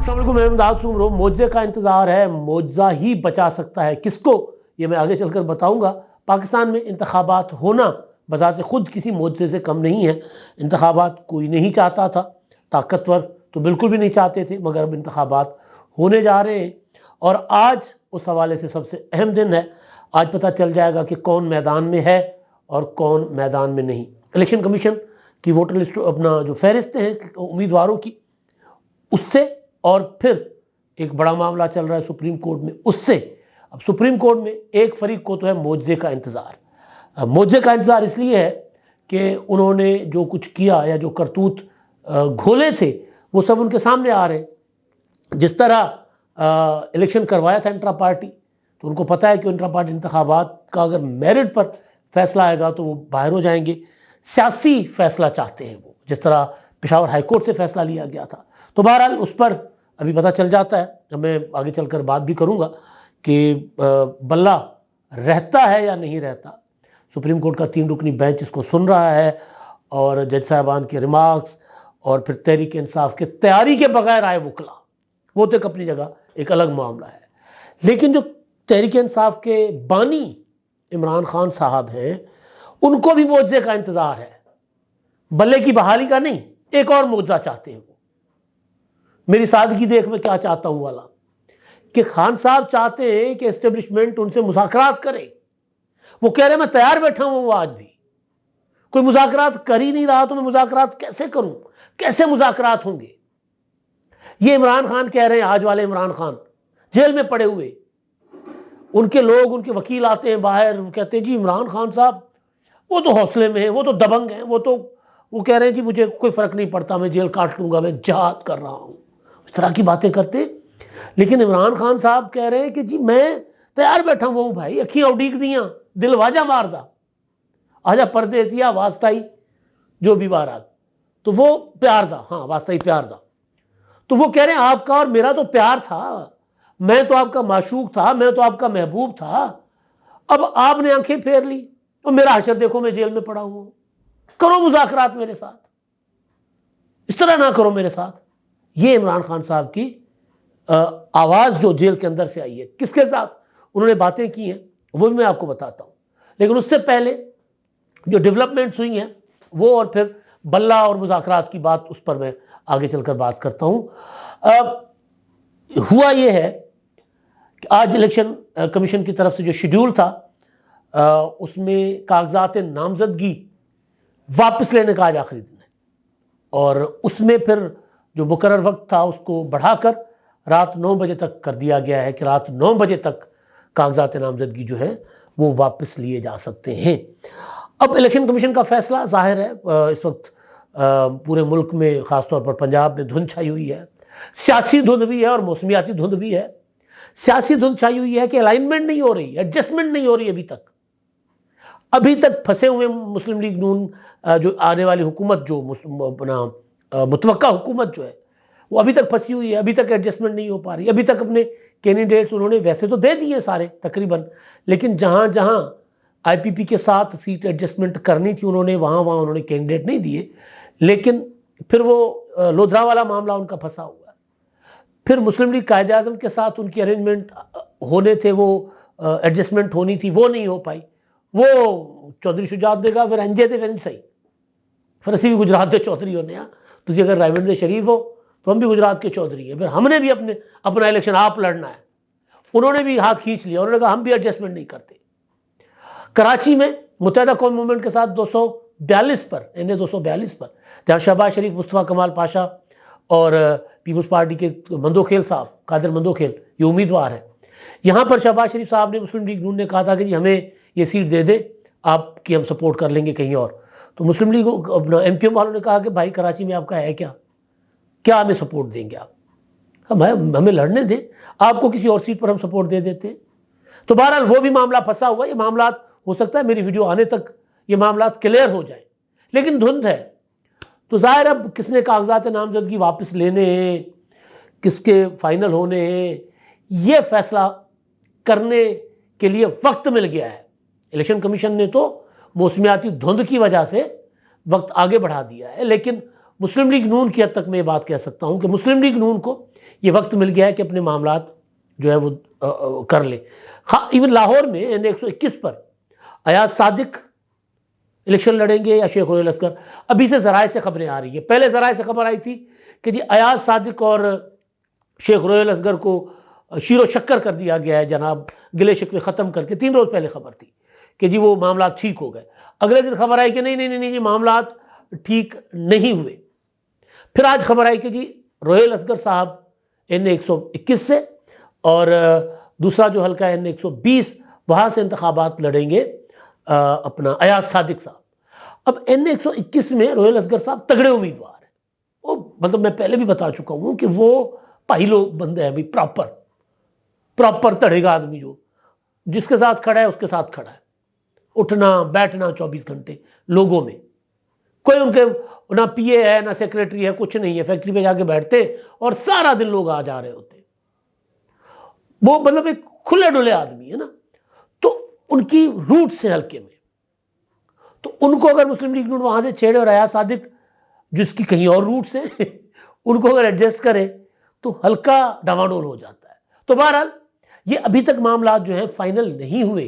मैं इमदाद सुमरो। मोजे का इंतजार है, मोजा ही बचा सकता है किसको, ये मैं आगे चलकर बताऊंगा। पाकिस्तान में इंतखाबात होना बज़ात से खुद किसी मोजे से कम नहीं है। इंतखाबात कोई नहीं चाहता था, ताकतवर तो बिल्कुल भी नहीं चाहते थे, मगर अब इंतखाबात होने जा रहे हैं और आज उस हवाले से सबसे अहम दिन है। आज पता चल जाएगा कि कौन मैदान में है और कौन मैदान में नहीं। इलेक्शन कमीशन की वोटर लिस्ट, अपना जो फहरिस्तें हैं उम्मीदवारों की, उससे और फिर एक बड़ा मामला चल रहा है सुप्रीम कोर्ट में, उससे अब सुप्रीम कोर्ट में एक फरीक को तो है मोजे का इंतजार। मोजे का इंतजार इसलिए है कि उन्होंने जो कुछ किया या जो करतूत घोले थे वो सब उनके सामने आ रहे हैं। जिस तरह इलेक्शन करवाया था इंट्रा पार्टी, तो उनको पता है कि इंट्रा पार्टी इंतखाबात का अगर मेरिट पर फैसला आएगा तो वो बाहर हो जाएंगे। सियासी फैसला चाहते हैं वो, जिस तरह पेशावर हाईकोर्ट से फैसला लिया गया था। तो बहरहाल उस पर अभी पता चल जाता है। मैं आगे चलकर बात भी करूंगा कि बल्ला रहता है या नहीं रहता। सुप्रीम कोर्ट का 3 रुकनी बेंच इसको सुन रहा है और जज साहबान के रिमार्क्स और फिर तहरीक इंसाफ के तैयारी के बगैर आए वकला, वो तो अपनी जगह एक अलग मामला है। लेकिन जो तहरीक इंसाफ के बानी इमरान खान साहब हैं, उनको भी मुआवजे का इंतजार है। बल्ले की बहाली का नहीं, एक और मुआवजा चाहते हैं वो। मेरी सादगी देख मैं क्या चाहता हूं वाला, कि खान साहब चाहते हैं कि एस्टेब्लिशमेंट उनसे मुज़ाकरात करे। वो कह रहे मैं तैयार बैठा हूं, वो आज भी कोई मुज़ाकरात कर ही नहीं रहा, तो मैं मुज़ाकरात कैसे करूं, कैसे मुज़ाकरात होंगे। ये इमरान खान कह रहे हैं, आज वाले इमरान खान जेल में पड़े हुए। उनके लोग, उनके वकील आते हैं बाहर, कहते हैं जी इमरान खान साहब वो तो हौसले में है, वो तो दबंग है, वो कह रहे हैं जी मुझे कोई फर्क नहीं पड़ता, मैं जेल काट लूंगा, मैं जिहाद कर रहा हूं। इस तरह की बातें करते। लेकिन इमरान खान साहब कह रहे हैं कि जी मैं तैयार बैठा हूं भाई, अखियां उड़ीक दियां, दिल वाजा मारदा, आजा परदेसिया वास्ताई जो भी बहरहाल, तो वो प्यार था, हाँ वास्ताई प्यार था। तो वो कह रहे हैं आपका और मेरा तो प्यार था, मैं तो आपका माशूक था, मैं तो आपका महबूब था, अब आपने आंखें फेर ली और मेरा हशर देखो मैं जेल में पड़ा हुआ हूं। करो मुज़ाकरात मेरे साथ, इस तरह ना करो मेरे साथ। ये इमरान खान साहब की आवाज जो जेल के अंदर से आई है, किसके साथ उन्होंने बातें की हैं वो भी मैं आपको बताता हूं। लेकिन उससे पहले जो डेवलपमेंट्स हुई हैं वो, और फिर बल्ला और मुज़ाकरात की बात, उस पर मैं आगे चलकर बात करता हूं। हुआ यह है कि आज इलेक्शन कमीशन की तरफ से जो शेड्यूल था, उसमें कागजात नामजदगी वापस लेने का आज आखिरी दिन है और उसमें फिर जो मुकर्रर वक्त था उसको बढ़ाकर रात 9 बजे तक कर दिया गया है कि रात 9 बजे तक कागजात नामजदगी जो है वो वापस लिए जा सकते हैं। अब इलेक्शन कमीशन का फैसला जाहिर है, इस वक्त पूरे मुल्क में, खासतौर पर पंजाब में धुंध छाई हुई है। सियासी धुंध भी है और मौसमियाती धुंध भी है। सियासी धुंध छाई हुई है कि अलाइनमेंट नहीं हो रही, एडजस्टमेंट नहीं हो रही। अभी तक फंसे हुए मुस्लिम लीग नून, जो आने वाली हुकूमत, जो अपना मुतवक्का हुकूमत जो है, वो अभी तक फंसी हुई है, अभी तक एडजस्टमेंट नहीं हो पा रही। अभी तक अपने कैंडिडेट्स उन्होंने वैसे तो दे दिए सारे तकरीबन, लेकिन जहां जहां आईपीपी के साथ सीट एडजस्टमेंट करनी थी उन्होंने वहां वहां उन्होंने कैंडिडेट नहीं दिए। लेकिन फिर वो लोधरा वाला मामला उनका फंसा हुआ है। फिर मुस्लिम लीग कायदे आज़म के साथ उनकी अरेंजमेंट होने थे, वो एडजस्टमेंट होनी थी, वो नहीं हो पाई। वो चौधरी शुजात देगा फिर अंजे थे फिर सही, फिर असी भी गुजरात के चौधरी होने, तुझे अगर रायवंड के शरीफ हो तो हम भी गुजरात के चौधरी हैं, फिर हमने भी अपना इलेक्शन आप लड़ना है। उन्होंने भी हाथ खींच लिया, उन्होंने कहा हम भी एडजस्टमेंट नहीं करते। कराची में मुत्तहिदा कौम मूवमेंट के साथ 242 पर, इन्हें 242 पर, जहां शहबाज शरीफ, मुस्तफा कमाल पाशा और पीपल्स पार्टी के मंदोखेल साहब, कादिर मंदोखेल, ये उम्मीदवार हैं। यहां पर शहबाज शरीफ साहब ने, मुस्लिम लीग नून ने कहा था कि जी हमें ये सीट दे दे, आपकी हम सपोर्ट कर लेंगे कहीं और। तो मुस्लिम लीग अपना एमक्यूएम वालों ने कहा कि भाई कराची में आपका है क्या हमें सपोर्ट देंगे आप, हमें लड़ने दें, आपको किसी और सीट पर हम सपोर्ट दे देते हैं। तो बहरहाल वो भी मामला फंसा हुआ। ये मामला हो सकता है मेरी वीडियो आने तक ये मामला क्लियर हो जाए, लेकिन धुंध है। तो जाहिर अब किसने कागजात नामजदगी वापस लेने हैं, किसके फाइनल होने हैं, ये फैसला करने के लिए वक्त मिल गया है। इलेक्शन कमीशन ने तो मौसमियाती धुंध की वजह से वक्त आगे बढ़ा दिया है, लेकिन मुस्लिम लीग नून की हद तक मैं ये बात कह सकता हूं कि मुस्लिम लीग नून को ये वक्त मिल गया है कि अपने मामलात जो है वो कर ले। हाँ, इवन लाहौर में N121 पर अयाज सादिक इलेक्शन लड़ेंगे या शेख रोहेल असगर, अभी से जराए से खबरें आ रही है। पहले जराए से खबर आई थी कि जी अयाज सादिक और शेख रोहेल असगर को शीरो शक्कर कर दिया गया है जनाब, गिले शिकवे खत्म करके। 3 रोज पहले खबर थी कि जी वो मामला ठीक हो गए। अगले दिन खबर आई कि नहीं नहीं नहीं, ये मामला ठीक नहीं हुए। फिर आज खबर आई कि जी रोहेल असगर साहब N121 से और दूसरा जो हल्का है N120 वहां से इंतखाबात लड़ेंगे अपना अयाज सादिक साहब। अब N121 में रोहेल असगर साहब तगड़े उम्मीदवार हैं। वो मतलब मैं पहले भी बता चुका हूं कि वो पाहिलो बंदे हैं भाई, प्रॉपर तड़ेगा आदमी, जो जिसके साथ खड़ा है उसके साथ खड़ा है, उठना बैठना 24 घंटे लोगों में। कोई उनके ना पीए है ना सेक्रेटरी है, कुछ नहीं है, फैक्ट्री पे जाके बैठते और सारा दिन लोग आ जा रहे होते। वो मतलब एक खुले डुले आदमी है ना, तो उनकी रूट से हल्के में, तो उनको अगर मुस्लिम लीग नून वहां से छेड़े और अयाज सादिक जिसकी कहीं और रूट से उनको अगर एडजस्ट करे तो हल्का डामाडोल हो जाता है। तो बहरहाल ये अभी तक मामला जो है फाइनल नहीं हुए।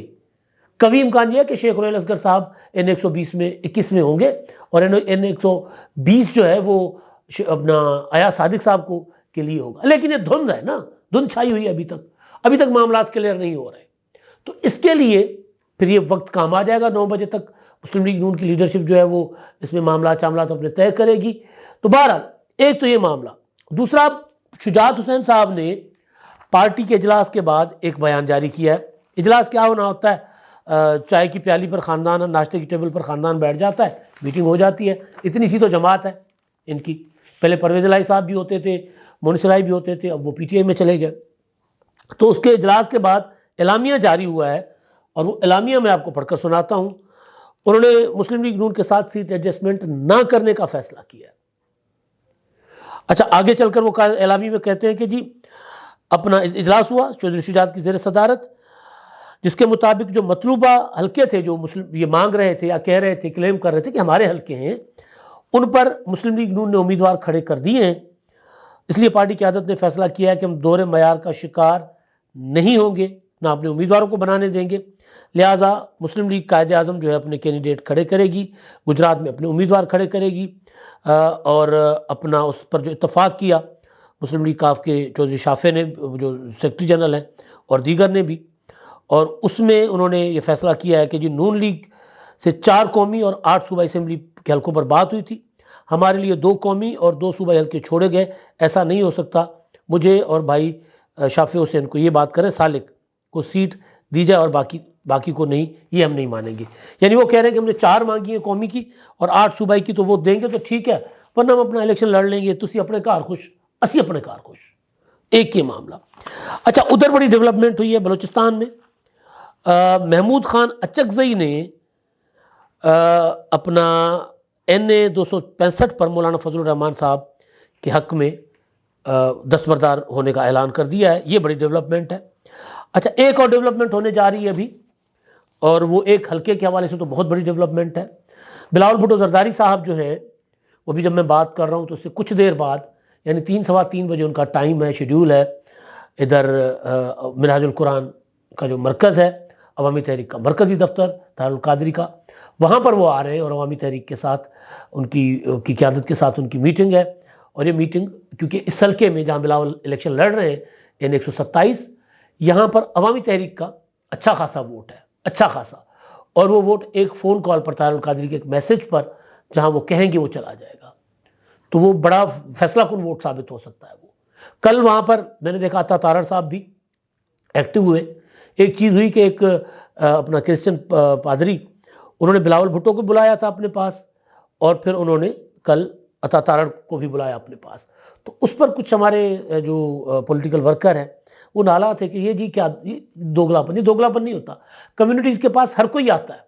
कभी इम्कान यह है कि शेख रोहेल असगर साहब N120 में 21 में होंगे और N120 जो है वो अपना अयाज सादिक साहब को के लिए होगा। लेकिन ये धुंध है ना, धुंध छाई हुई है अभी तक मामला क्लियर नहीं हो रहे। तो इसके लिए फिर ये वक्त काम आ जाएगा। 9 बजे तक मुस्लिम लीग नून की लीडरशिप जो है वो इसमें मामला चामला तो अपने तय करेगी। तो बहरहाल एक तो ये मामला। दूसरा, शुजात हुसैन साहब ने पार्टी के इजलास के बाद एक बयान जारी किया है। इजलास क्या होना होता है, चाय की प्याली पर खानदान, नाश्ते की टेबल पर खानदान बैठ जाता है, मीटिंग हो जाती है। इतनी सी तो जमात है इनकी। पहले परवेज इलाही साहब भी होते थे, मोनिस इलाही भी होते थे, अब वो PTI में चले गए। तो उसके इजलास के बाद एलामिया जारी हुआ है और वो एलामिया मैं आपको पढ़कर सुनाता हूं। उन्होंने मुस्लिम लीग नून के साथ सीट एडजस्टमेंट ना करने का फैसला किया। अच्छा, आगे चलकर वो एलामी में कहते हैं कि जी अपना इजलास हुआ चौधरी शुजात की ज़ेर सदारत, जिसके मुताबिक जो मतलूबा हल्के थे, जो मुस्लिम ये मांग रहे थे या कह रहे थे, क्लेम कर रहे थे कि हमारे हल्के हैं, उन पर मुस्लिम लीग नून ने उम्मीदवार खड़े कर दिए हैं। इसलिए पार्टी क़यादत ने फैसला किया है कि हम दोहरे मयार का शिकार नहीं होंगे, ना अपने उम्मीदवारों को बनाने देंगे। लिहाजा मुस्लिम लीग कायदे आज़म जो है अपने कैंडिडेट खड़े करेगी, गुजरात में अपने उम्मीदवार खड़े करेगी और अपना उस पर जो इत्तफाक किया मुस्लिम लीग काफ के चौधरी शाफे ने, जो सेक्रेटरी जनरल हैं, और दीगर ने भी, और उसमें उन्होंने ये फैसला किया है कि जी नून लीग से 4 कौमी और 8 सूबाई असेंबली के हल्कों पर बात हुई थी। हमारे लिए 2 कौमी और 2 सूबाई हल्के छोड़े गए। ऐसा नहीं हो सकता। मुझे और भाई शाफी हुसैन को ये बात करें, सालिक को सीट दी जाए और बाकी को नहीं, ये हम नहीं मानेंगे। यानी वो कह रहे हैं कि हमने 4 मांगी है कौमी की और 8 सूबाई की, तो वो देंगे तो ठीक है, वरना हम अपना इलेक्शन लड़ लेंगे। तुसी अपने कार खुश, असी अपने कार खुश। एक ये मामला। अच्छा, उधर बड़ी डेवलपमेंट हुई है बलूचिस्तान में। महमूद खान अचकजई ने अपना NA 265 पर मौलाना फजलुर रहमान साहब के हक में दस्तबरदार होने का ऐलान कर दिया है। ये बड़ी डेवलपमेंट है। अच्छा, एक और डेवलपमेंट होने जा रही है अभी, और वो एक हल्के के हवाले से तो बहुत बड़ी डेवलपमेंट है। बिलावल भुट्टो जरदारी साहब जो है, वो भी जब मैं बात कर रहा हूँ तो उससे कुछ देर बाद, यानी 3 सवा 3 बजे उनका टाइम है, शेड्यूल है। इधर मिनहाजुल कुरान का जो मरकज़ है, अवामी तहरीक का मरकज़ी दफ्तर दारुल कादरी का, वहाँ पर वो आ रहे हैं और अवामी तहरीक के साथ उनकी क़यादत के साथ उनकी मीटिंग है। और ये मीटिंग, क्योंकि इस हल्के में जहाँ बिलावल इलेक्शन लड़ रहे हैं N127, यहाँ पर अवामी तहरीक का अच्छा खासा वोट है, अच्छा खासा। और वो वोट एक फ़ोन कॉल पर, दारुल कादरी के एक मैसेज पर, जहाँ वो कहेंगे वो चला जाएगा। तो वो बड़ा फैसला कुन वोट साबित हो सकता है। वो कल वहाँ पर मैंने देखा था, तारड़ साहब भी एक्टिव हुए। एक चीज़ हुई कि एक अपना क्रिश्चियन पादरी, उन्होंने बिलावल भुट्टो को बुलाया था अपने पास, और फिर उन्होंने कल अता तारड़ को भी बुलाया अपने पास। तो उस पर कुछ हमारे जो पॉलिटिकल वर्कर हैं वो नाला थे कि ये जी क्या, ये दोगलापन नहीं होता। कम्युनिटीज़ के पास हर कोई आता है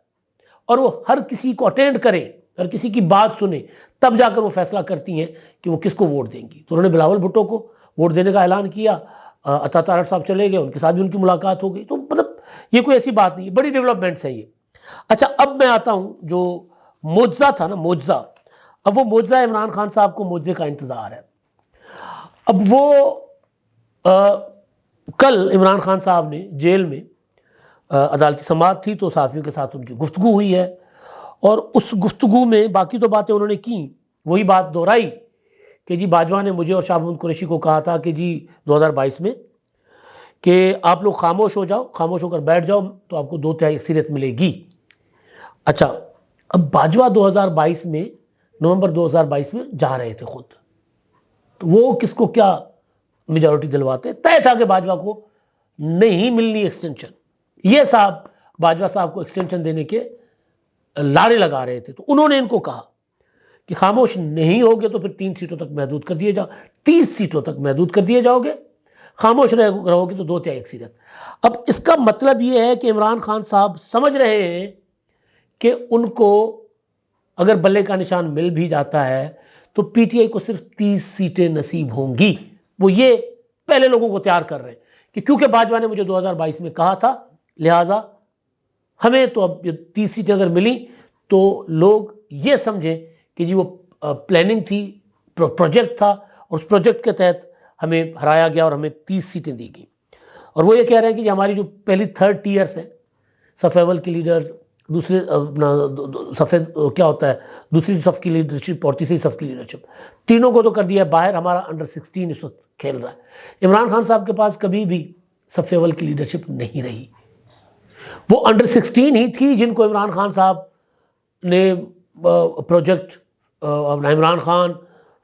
और वो हर किसी को अटेंड करे, हर किसी की बात सुने, तब जाकर वो फैसला करती हैं कि वो किसको वोट देंगी। तो उन्होंने बिलावल भुट्टो को वोट देने का ऐलान किया। अता तारड़ साहब चले गए, उनके साथ भी उनकी मुलाकात हो गई। तो मतलब ये कोई ऐसी बात नहीं है, बड़ी डेवलपमेंट्स है ये। अच्छा, अब मैं आता हूँ जो मोजा था ना, मोजा, अब वो मोजा इमरान खान साहब को मोजे का इंतजार है। अब वो कल इमरान खान साहब ने जेल में अदालती समाअत थी तो सहाफ़ियों के साथ उनकी गुफ्तगू हुई है और उस गुफ्तगू में बाकी तो बातें उन्होंने की, वही बात दोहराई कि जी बाजवा ने मुझे और शाह महमूद कुरैशी को कहा था कि जी 2022 में कि आप लोग खामोश हो जाओ, खामोश होकर बैठ जाओ तो आपको 2/3 अक्सरियत मिलेगी। अच्छा, अब बाजवा 2022 में नवंबर 2022 में जा रहे थे खुद, तो वो किसको क्या मेजॉरिटी दिलवाते? तय था कि बाजवा को नहीं मिलनी एक्सटेंशन। ये साहब बाजवा साहब को एक्सटेंशन देने के लारे लगा रहे थे, तो उन्होंने इनको कहा कि खामोश नहीं होगे तो फिर 3 सीटों तक महदूद कर दिए जाओ, 30 सीटों तक महदूद कर दिए जाओगे, खामोश रहोगे तो 2/3 अक्सरियत। अब इसका मतलब यह है कि इमरान खान साहब समझ रहे हैं कि उनको अगर बल्ले का निशान मिल भी जाता है तो पीटीआई को सिर्फ 30 सीटें नसीब होंगी। वो ये पहले लोगों को तैयार कर रहे हैं कि क्योंकि बाजवा ने मुझे 2022 में कहा था, लिहाजा हमें तो अब 30 सीटें अगर मिली तो लोग ये समझें कि जी वो प्लानिंग थी, प्रोजेक्ट था और उस प्रोजेक्ट के तहत हमें हराया गया और हमें 30 सीटें दी गई। और वो ये कह रहे हैं कि हमारी जो पहली 3rd टीयर्स है, सफ़ अव्वल की लीडर, दूसरे अपना सफ़ेद क्या होता है, दूसरी सफ़ की लीडरशिप और तीसरी सफ़ की लीडरशिप, तीनों को तो कर दिया बाहर। हमारा अंडर 16 इस वक्त खेल रहा है। इमरान खान साहब के पास कभी भी सफ़ अव्वल की लीडरशिप नहीं रही, वो अंडर 16 ही थी जिनको इमरान खान साहब ने प्रोजेक्ट अपना इमरान खान,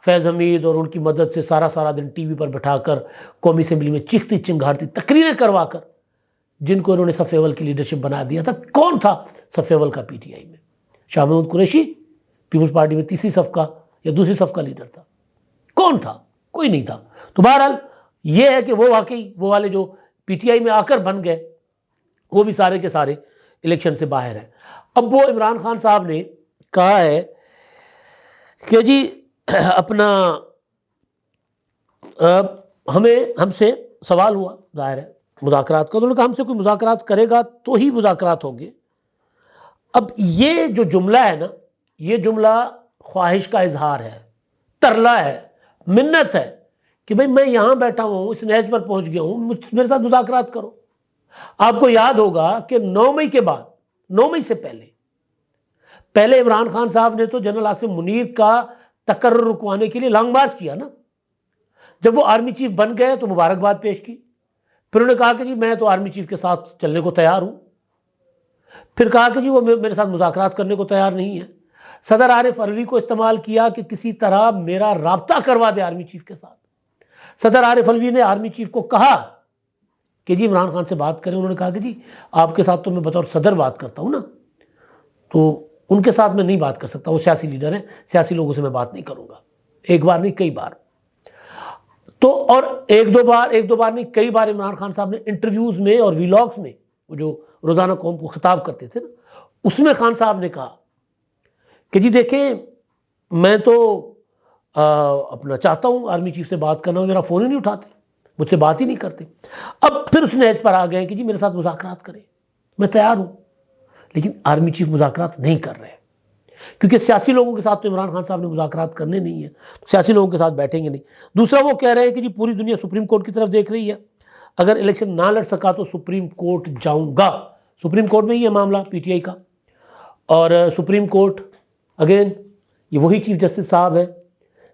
फैज़ हमीद और उनकी मदद से सारा दिन टीवी पर बैठाकर कौमी असेंबली में चीखती चिंगारती तकरीरें करवाकर जिनको इन्होंने सफ़ अव्वल की लीडरशिप बना दिया था। कौन था सफ़ अव्वल का पीटीआई में? शाह महमूद कुरैशी पीपल्स पार्टी में तीसरी सफ़ का या दूसरी सफ़ का लीडर था? कौन था? कोई नहीं था। तो बहरहाल ये है कि वो वाकई वो वाले जो पीटीआई में आकर बन गए वो भी सारे के सारे इलेक्शन से बाहर है। अब वो इमरान खान साहब ने कहा है कि जी अपना हमसे सवाल हुआ जाहिर है मुज़ाकरात का, तो उन्होंने कहा हमसे कोई मुज़ाकरात करेगा तो ही मुज़ाकरात होंगे। अब ये जो जुमला है ना, ये जुमला ख्वाहिश का इजहार है, तरला है, मिन्नत है कि भाई मैं यहां बैठा हूं, इस नहज पर पहुंच गया हूं, मेरे साथ मुज़ाकरात करो। आपको याद होगा कि 9 मई के बाद, 9 मई से पहले इमरान खान साहब ने तो जनरल आसिम मुनीर का तकर्रुर रुकवाने के लिए लॉन्ग मार्च किया ना। जब वो आर्मी चीफ बन गए तो मुबारकबाद पेश की, फिर उन्होंने कहा कि जी मैं तो आर्मी चीफ के साथ चलने को तैयार हूं, फिर कहा कि जी वो मेरे साथ मुज़ाकरात करने को तैयार नहीं है। सदर आरिफ अलवी को इस्तेमाल किया कि किसी तरह मेरा राब्ता करवा दे आर्मी चीफ के साथ। सदर आरिफ अलवी ने आर्मी चीफ को कहा कि जी इमरान खान से बात करें। उन्होंने कहा कि जी आपके साथ तो मैं बतौर सदर बात करता हूं ना, तो उनके साथ मैं नहीं बात कर सकता, वो सियासी लीडर हैं, सियासी लोगों से मैं बात नहीं करूंगा। एक बार नहीं कई बार, तो और एक दो बार नहीं कई बार इमरान खान साहब ने इंटरव्यूज में और व्लॉग्स में, वो जो रोजाना कौम को खिताब करते थे ना, उसमें खान साहब ने कहा कि जी देखें मैं तो अपना चाहता हूं आर्मी चीफ से बात करना, मेरा फोन ही नहीं उठाते, मुझसे बात ही नहीं करते। अब फिर उस नहज पर आ गए कि जी मेरे साथ मुज़ाकरात करें, मैं तैयार हूं, लेकिन आर्मी चीफ मुज़ाकरात नहीं कर रहे क्योंकि सियासी लोगों के साथ तो इमरान खान साहब ने मुज़ाकरात करने नहीं है, तो सियासी लोगों के साथ बैठेंगे नहीं। दूसरा वो कह रहे हैं कि जी पूरी दुनिया सुप्रीम कोर्ट की तरफ देख रही है, अगर इलेक्शन ना लड़ सका तो सुप्रीम कोर्ट जाऊंगा। सुप्रीम कोर्ट में ही है मामला पीटीआई का, और सुप्रीम कोर्ट अगेन ये वही चीफ जस्टिस साहब है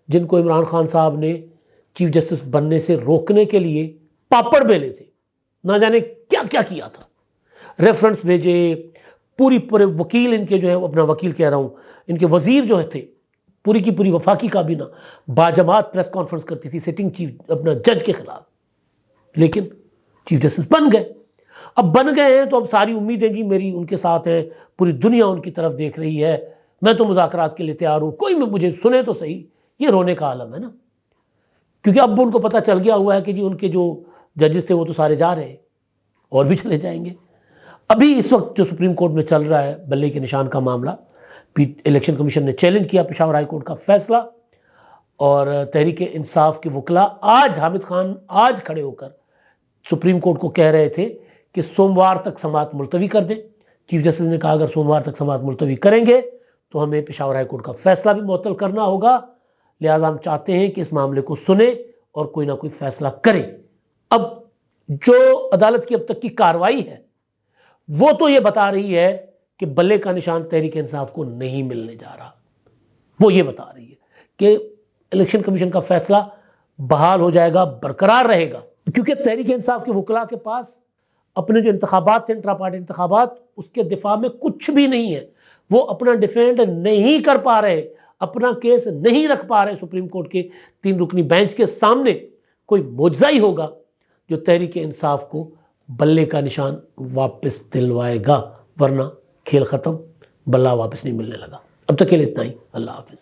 जिनको इमरान खान साहब ने चीफ जस्टिस बनने से रोकने के लिए पापड़ बेले थे, ना जाने क्या क्या किया था, रेफरेंस भेजे, पूरे वकील इनके जो है, अपना वकील कह रहा हूं, इनके वजीर जो थे, पूरी की पूरी वफाकी काबीना बाजमात प्रेस कॉन्फ्रेंस करती थी सिटिंग चीफ अपना जज के खिलाफ, लेकिन चीफ जस्टिस बन गए। अब बन गए हैं तो अब सारी उम्मीदें जी मेरी उनके साथ है, पूरी दुनिया उनकी तरफ देख रही है, मैं तो मुज़ाकरात के लिए तैयार हूं, कोई मुझे सुने तो सही। ये रोने का आलम है ना, क्योंकि अब उनको पता चल गया हुआ है कि जी उनके जो जजेस थे वो तो सारे जा रहे हैं और भी चले जाएंगे। अभी इस वक्त जो सुप्रीम कोर्ट में चल रहा है बल्ले के निशान का मामला, इलेक्शन कमीशन ने चैलेंज किया पेशावर हाई कोर्ट का फैसला, और तहरीक इंसाफ के वकला आज हामिद खान आज खड़े होकर सुप्रीम कोर्ट को कह रहे थे कि सोमवार तक समाअत मुलतवी कर दें। चीफ जस्टिस ने कहा अगर सोमवार तक समाअत मुलतवी करेंगे तो हमें पेशावर हाई कोर्ट का फैसला भी मुअत्तल करना होगा, लिहाजा हम चाहते हैं कि इस मामले को सुने और कोई ना कोई फैसला करें। अब जो अदालत की अब तक की कार्रवाई है वो तो ये बता रही है कि बल्ले का निशान तहरीक इंसाफ को नहीं मिलने जा रहा। वो ये बता रही है कि इलेक्शन कमीशन का फैसला बहाल हो जाएगा, बरकरार रहेगा, क्योंकि तहरीक इंसाफ के वकला के पास अपने जो इंतखाबात थे, इंट्रा पार्टी इंतखाबात, उसके दिफा में कुछ भी नहीं है। वो अपना डिफेंड नहीं कर पा रहे, अपना केस नहीं रख पा रहे सुप्रीम कोर्ट के 3 रुकनी बेंच के सामने। कोई मुआवजा ही होगा जो तहरीक इंसाफ को बल्ले का निशान वापस दिलवाएगा, वरना खेल खत्म, बल्ला वापस नहीं मिलने लगा। अब तक के लिए इतना ही। अल्लाह हाफिज।